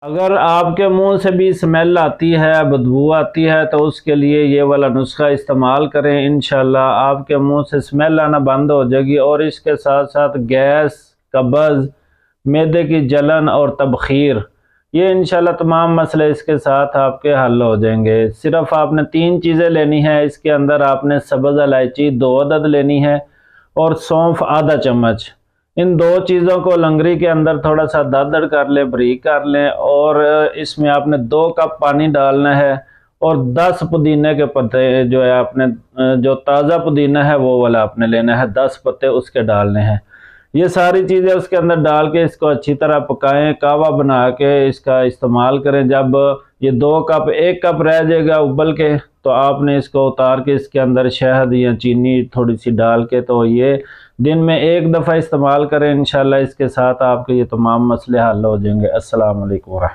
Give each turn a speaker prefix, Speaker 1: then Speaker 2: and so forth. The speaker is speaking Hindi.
Speaker 1: अगर आपके मुंह से भी स्मेल आती है, बदबू आती है, तो उसके लिए ये वाला नुस्खा इस्तेमाल करें। इंशाल्लाह आपके मुंह से स्मेल आना बंद हो जाएगी और इसके साथ साथ गैस, कब्ज़, मैदे की जलन और तबखीर, ये इंशाल्लाह तमाम मसले इसके साथ आपके हल हो जाएंगे। सिर्फ आपने 3 चीज़ें लेनी है। इसके अंदर आपने सब्ज़ इलायची 2 अदद लेनी है और सौंफ आधा चम्मच। इन 2 चीज़ों को लंगरी के अंदर थोड़ा सा दरदर कर लें, बारीक कर लें और इसमें आपने 2 कप पानी डालना है और 10 पुदीने के पत्ते जो है आपने, जो ताज़ा पुदीना है वो वाला आपने लेना है, 10 पत्ते उसके डालने हैं। ये सारी चीज़ें उसके अंदर डाल के इसको अच्छी तरह पकाएं, कावा बना के इसका इस्तेमाल करें। जब ये 2 कप 1 कप रह जाएगा उबल के, तो आपने इसको उतार के इसके अंदर शहद या चीनी थोड़ी सी डाल के, तो ये दिन में 1 दफ़ा इस्तेमाल करें। इंशाल्लाह इसके साथ आपके ये तमाम मसले हल हो जाएंगे। अस्सलाम वालेकुम।